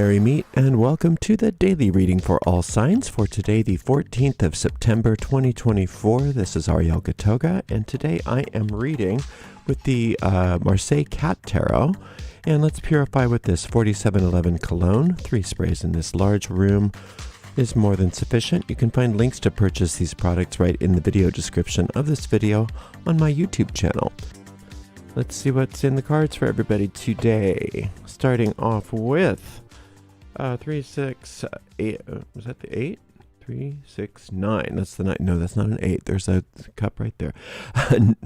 Merry Meet, and welcome to the daily reading for all signs for today, the 14th of September, 2024. This is Ariel Gatoga, and today I am reading with the Marseille Cat Tarot. And let's purify with this 4711 cologne. 3 sprays in this large room is more than sufficient. You can find links to purchase these products right in the video description of this video on my YouTube channel. Let's see what's in the cards for everybody today. Starting off with 3, 6, 8. Was that the 8? 3, 6, 9. That's the 9. No, that's not an 8. There's a cup right there.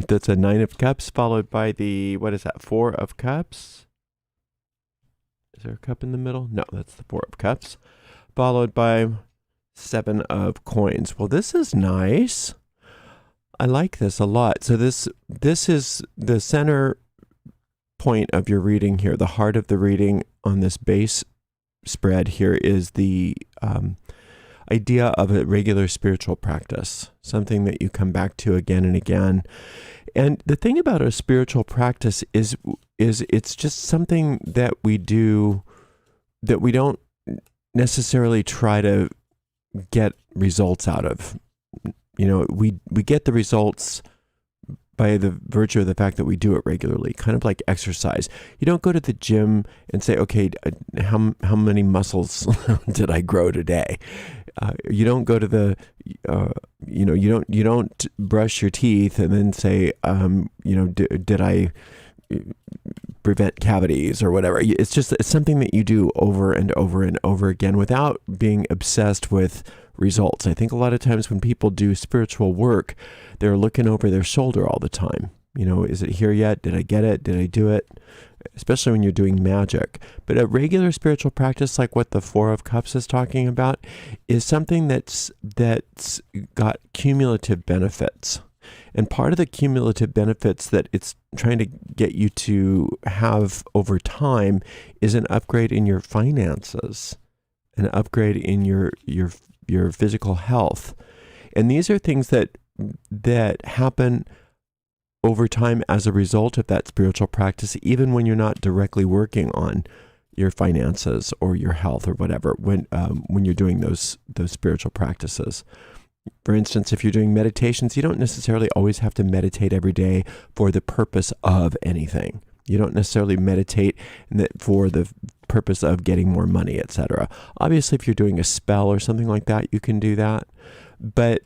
That's a 9 of cups, followed by the, what is that, 4 of cups? Is there a cup in the middle? No, that's the 4 of cups. Followed by 7 of coins. Well, this is nice. I like this a lot. So this is the center point of your reading here. The heart of the reading on this base spread here is the idea of a regular spiritual practice, something that you come back to again and again. And the thing about a spiritual practice is it's just something that we do that we don't necessarily try to get results out of. You know, we get the results by the virtue of the fact that we do it regularly, kind of like exercise. You don't go to the gym and say, okay, how many muscles did I grow today? You don't go to the, you don't brush your teeth and then say, did I prevent cavities or whatever. It's something that you do over and over and over again without being obsessed with results. I think a lot of times when people do spiritual work, they're looking over their shoulder all the time. You know, is it here yet? Did I get it? Did I do it? Especially when you're doing magic. But a regular spiritual practice, like what the 4 of Cups is talking about, is something that's got cumulative benefits. And part of the cumulative benefits that it's trying to get you to have over time is an upgrade in your finances, an upgrade in your physical health. And these are things that happen over time as a result of that spiritual practice, even when you're not directly working on your finances or your health or whatever, when you're doing those spiritual practices. For instance, if you're doing meditations, you don't necessarily always have to meditate every day for the purpose of anything. You don't necessarily meditate for the purpose of getting more money, etc. Obviously, if you're doing a spell or something like that, you can do that. But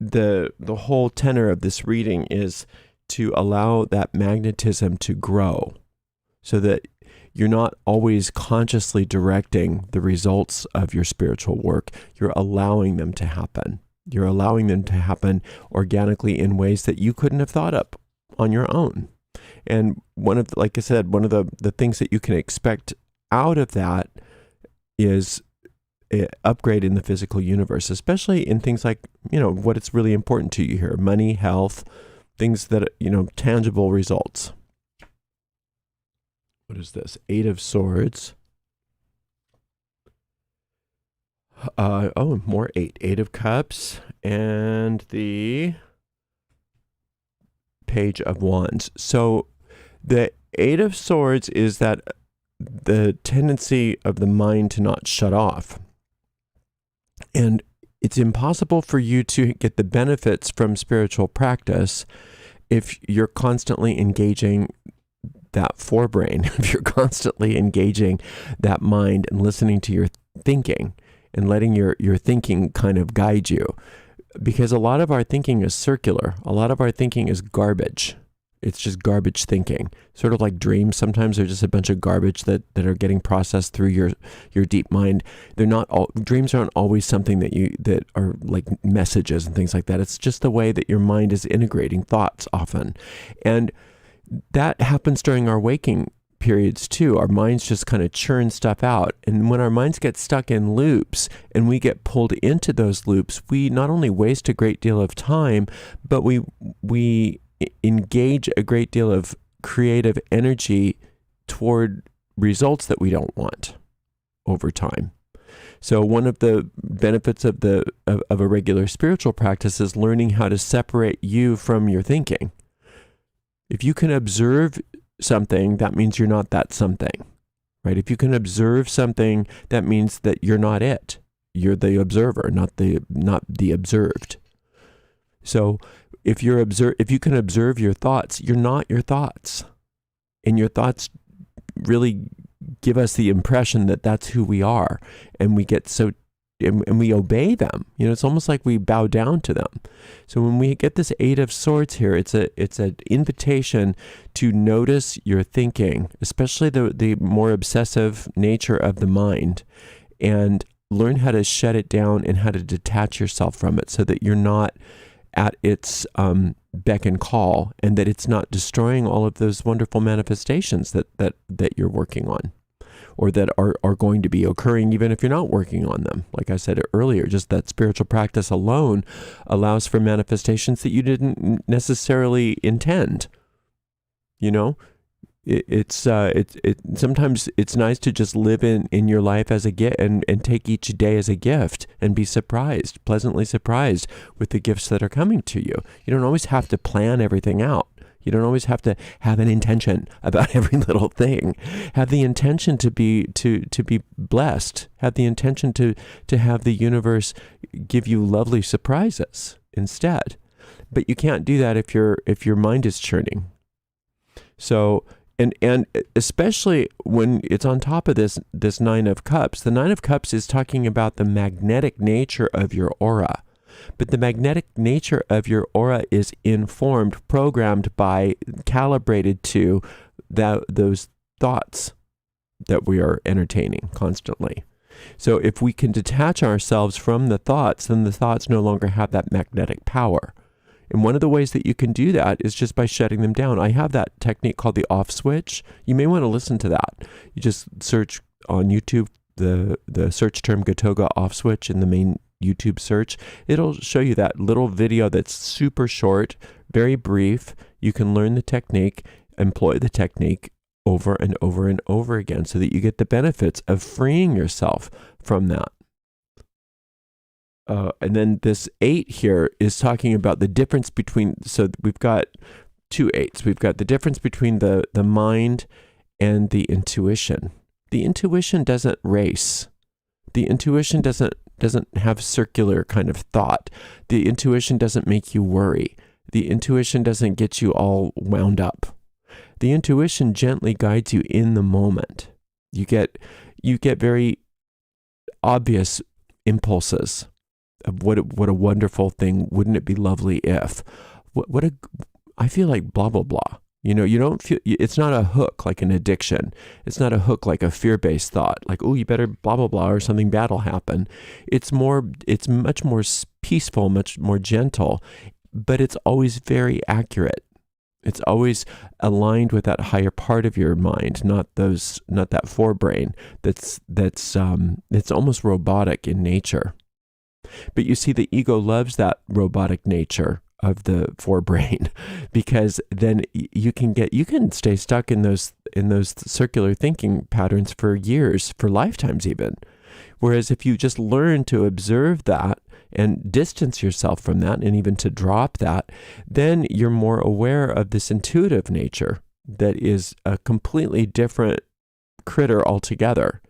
the whole tenor of this reading is to allow that magnetism to grow so that you're not always consciously directing the results of your spiritual work. You're allowing them to happen. You're allowing them to happen organically in ways that you couldn't have thought up on your own. And like I said, one of the things that you can expect out of that is an upgrade in the physical universe, especially in things like, what it's really important to you here, money, health, things that, tangible results. What is this? 8 of Swords. More 8. 8 of Cups and the Page of Wands. So the 8 of Swords is that the tendency of the mind to not shut off. And it's impossible for you to get the benefits from spiritual practice if you're constantly engaging that forebrain, if you're constantly engaging that mind and listening to your thinking and letting your thinking kind of guide you. Because a lot of our thinking is circular. A lot of our thinking is garbage. It's just garbage thinking. Sort of like dreams. Sometimes they're just a bunch of garbage that are getting processed through your deep mind. Dreams aren't always something that are like messages and things like that. It's just the way that your mind is integrating thoughts often. And that happens during our waking periods too. Our minds just kind of churn stuff out. And when our minds get stuck in loops and we get pulled into those loops, we not only waste a great deal of time, but we engage a great deal of creative energy toward results that we don't want over time. So one of the benefits of a regular spiritual practice is learning how to separate you from your thinking. If you can observe something, that means you're not that something. right? If you can observe something, that means that you're not it. You're the observer, not the observed. So if you can observe your thoughts, you're not your thoughts. And your thoughts really give us the impression that that's who we are, and we get so and we obey them. It's almost like we bow down to them. So when we get this Eight of Swords here, it's an invitation to notice your thinking, especially the more obsessive nature of the mind, and learn how to shut it down and how to detach yourself from it so that you're not at its beck and call, and that it's not destroying all of those wonderful manifestations that you're working on, or that are going to be occurring even if you're not working on them. Like I said earlier, just that spiritual practice alone allows for manifestations that you didn't necessarily intend. Sometimes it's nice to just live in your life as a gift and take each day as a gift and be pleasantly surprised with the gifts that are coming to you. You don't always have to plan everything out. You don't always have to have an intention about every little thing. Have the intention to be blessed. Have the intention to have the universe give you lovely surprises instead. But you can't do that if your mind is churning. So, and especially when it's on top of this Nine of Cups. The Nine of Cups is talking about the magnetic nature of your aura. But the magnetic nature of your aura is informed, programmed by, calibrated to those thoughts that we are entertaining constantly. So if we can detach ourselves from the thoughts, then the thoughts no longer have that magnetic power. And one of the ways that you can do that is just by shutting them down. I have that technique called the off switch. You may want to listen to that. You just search on YouTube the search term Gatoga off switch in the main YouTube search. It'll show you that little video that's super short, very brief. You can learn the technique, employ the technique over and over and over again so that you get the benefits of freeing yourself from that. And then this 8 here is talking about the difference between, so we've got 2 8s. We've got the difference between the mind and the intuition. The intuition doesn't race. The intuition doesn't have circular kind of thought. The intuition doesn't make you worry. The intuition doesn't get you all wound up. The intuition gently guides you in the moment. You get very obvious impulses of what a wonderful thing. Wouldn't it be lovely if? I feel like blah, blah, blah. You don't feel, it's not a hook like an addiction. It's not a hook like a fear-based thought, like, oh, you better blah, blah, blah, or something bad will happen. It's much more peaceful, much more gentle, but it's always very accurate. It's always aligned with that higher part of your mind, not that forebrain that's almost robotic in nature. But you see, the ego loves that robotic nature of the forebrain, because then you can stay stuck in those circular thinking patterns for years, for lifetimes even. Whereas if you just learn to observe that and distance yourself from that, and even to drop that, then you're more aware of this intuitive nature that is a completely different critter altogether.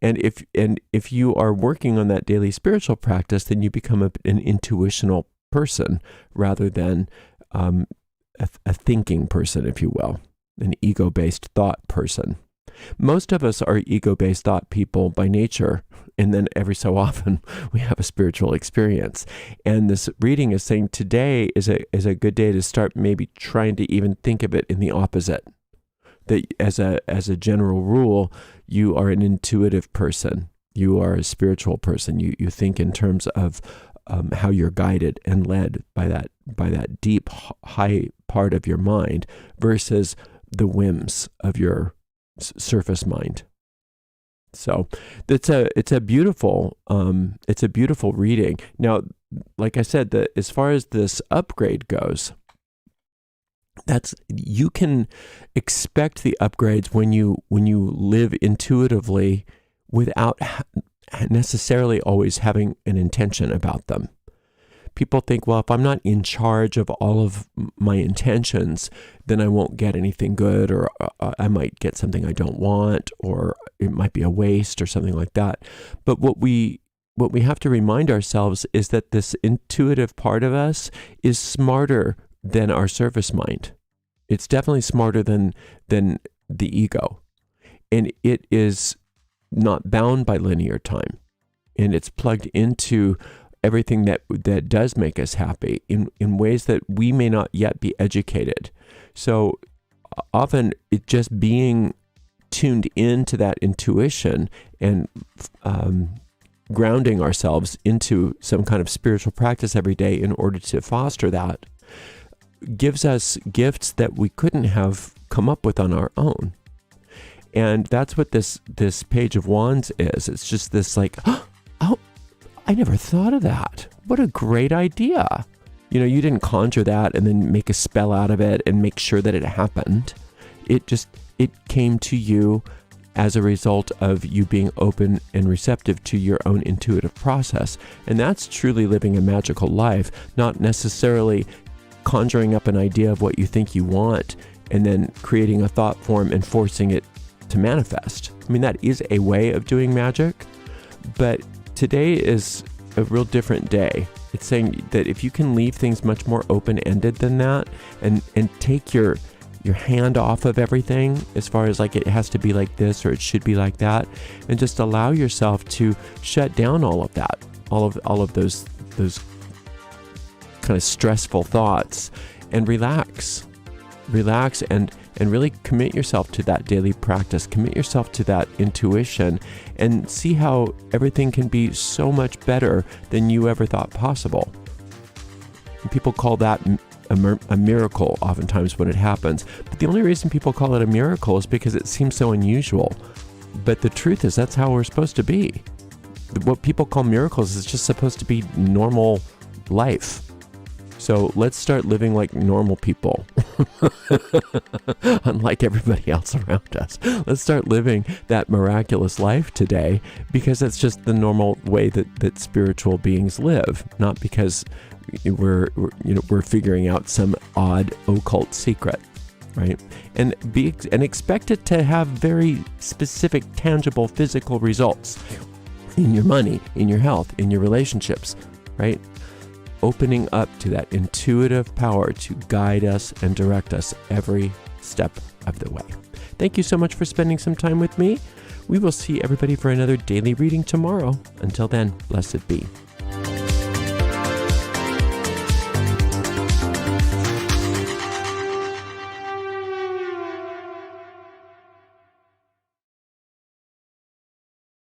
And if you are working on that daily spiritual practice, then you become an intuitional person rather than a thinking person, if you will, an ego-based thought person. Most of us are ego-based thought people by nature, and then every so often we have a spiritual experience. And this reading is saying today is a good day to start maybe trying to even think of it in the opposite. That as a general rule, you are an intuitive person. You are a spiritual person. You think in terms of how you're guided and led by that deep, high part of your mind versus the whims of your surface mind. So it's a beautiful reading. Now, like I said, as far as this upgrade goes, you can expect the upgrades when you live intuitively without necessarily always having an intention about them. people think, well, if I'm not in charge of all of my intentions, then I won't get anything good, or I might get something I don't want, or it might be a waste or something like that. But what we have to remind ourselves is that this intuitive part of us is smarter than our service mind. It's definitely smarter than the ego. And it is not bound by linear time. And it's plugged into everything that does make us happy in ways that we may not yet be educated. So often it just being tuned into that intuition and grounding ourselves into some kind of spiritual practice every day in order to foster that gives us gifts that we couldn't have come up with on our own. And that's what this Page of Wands is. It's just this like, oh, I never thought of that. What a great idea. You know, you didn't conjure that and then make a spell out of it and make sure that it happened. It came to you as a result of you being open and receptive to your own intuitive process. And that's truly living a magical life, not necessarily conjuring up an idea of what you think you want and then creating a thought form and forcing it to manifest. I mean, that is a way of doing magic, but today is a real different day. It's saying that if you can leave things much more open-ended than that and take your hand off of everything as far as like it has to be like this or it should be like that, and just allow yourself to shut down all of that, all of those kind of stressful thoughts, and relax and really commit yourself to that daily practice, commit yourself to that intuition, and see how everything can be so much better than you ever thought possible. And people call that a miracle oftentimes when it happens, but the only reason people call it a miracle is because it seems so unusual. But the truth is that's how we're supposed to be. What people call miracles is just supposed to be normal life. So let's start living like normal people, unlike everybody else around us. Let's start living that miraculous life today, because that's just the normal way that spiritual beings live, not because we're figuring out some odd occult secret, right? And expect it to have very specific, tangible, physical results in your money, in your health, in your relationships, right? Opening up to that intuitive power to guide us and direct us every step of the way. Thank you so much for spending some time with me. We will see everybody for another daily reading tomorrow. Until then, blessed be.